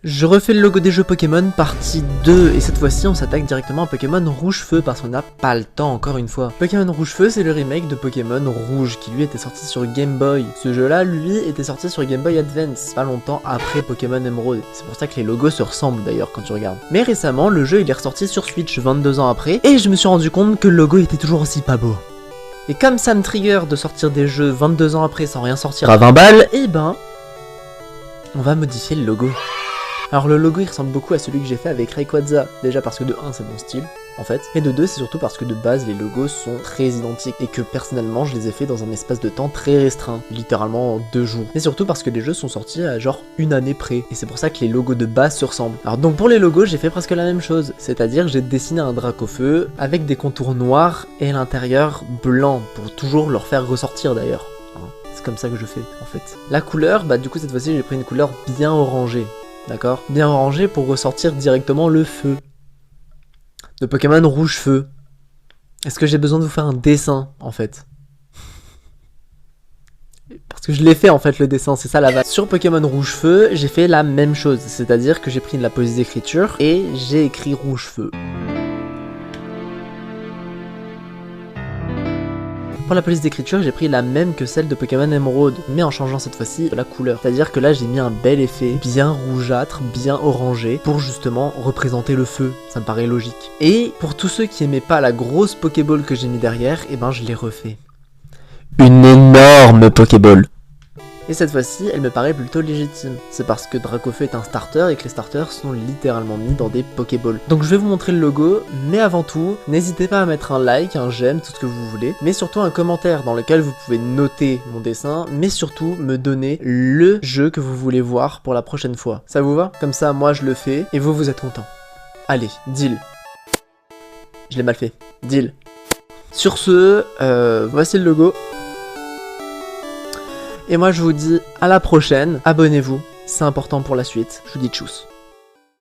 Je refais le logo des jeux Pokémon partie 2 et cette fois-ci on s'attaque directement à Pokémon Rouge-Feu parce qu'on n'a pas le temps encore une fois. Pokémon Rouge-Feu c'est le remake de Pokémon Rouge qui lui était sorti sur Game Boy. Ce jeu là lui était sorti sur Game Boy Advance pas longtemps après Pokémon Emerald. C'est pour ça que les logos se ressemblent d'ailleurs quand tu regardes. Mais récemment le jeu il est ressorti sur Switch 22 ans après et je me suis rendu compte que le logo était toujours aussi pas beau. Et comme ça me trigger de sortir des jeux 22 ans après sans rien sortir à 20 balles, et ben on va modifier le logo. Alors le logo il ressemble beaucoup à celui que j'ai fait avec Rayquaza, déjà parce que de 1 c'est mon style en fait, et de 2 c'est surtout parce que de base les logos sont très identiques et que personnellement je les ai fait dans un espace de temps très restreint, littéralement en 2 jours. Mais surtout parce que les jeux sont sortis à genre une année près, et c'est pour ça que les logos de base se ressemblent. Alors donc pour les logos j'ai fait presque la même chose, c'est-à-dire j'ai dessiné un Dracofeu avec des contours noirs et l'intérieur blanc, pour toujours leur faire ressortir d'ailleurs. C'est comme ça que je fais en fait. La couleur, bah du coup cette fois-ci j'ai pris une couleur bien orangée. D'accord? Bien orangé pour ressortir directement le feu. De Pokémon Rouge-Feu. Est-ce que j'ai besoin de vous faire un dessin, en fait? Parce que je l'ai fait, en fait, le dessin, c'est ça la vanne. Sur Pokémon Rouge-Feu, j'ai fait la même chose. C'est-à-dire que j'ai pris de la police d'écriture et j'ai écrit Rouge-Feu. Pour la police d'écriture, j'ai pris la même que celle de Pokémon Emerald, mais en changeant cette fois-ci la couleur. C'est-à-dire que là, j'ai mis un bel effet bien rougeâtre, bien orangé, pour justement représenter le feu. Ça me paraît logique. Et pour tous ceux qui aimaient pas la grosse Pokéball que j'ai mis derrière, et ben je l'ai refait. Une énorme Pokéball. Et cette fois-ci, elle me paraît plutôt légitime. C'est parce que Dracofeu est un starter et que les starters sont littéralement mis dans des Pokéballs. Donc je vais vous montrer le logo, mais avant tout, n'hésitez pas à mettre un like, un j'aime, tout ce que vous voulez, mais surtout un commentaire dans lequel vous pouvez noter mon dessin, mais surtout me donner le jeu que vous voulez voir pour la prochaine fois. Ça vous va? Comme ça, moi je le fais, et vous êtes content. Allez, deal. Je l'ai mal fait. Deal. Sur ce, voici le logo. Et moi je vous dis à la prochaine, abonnez-vous, c'est important pour la suite, je vous dis tchuss.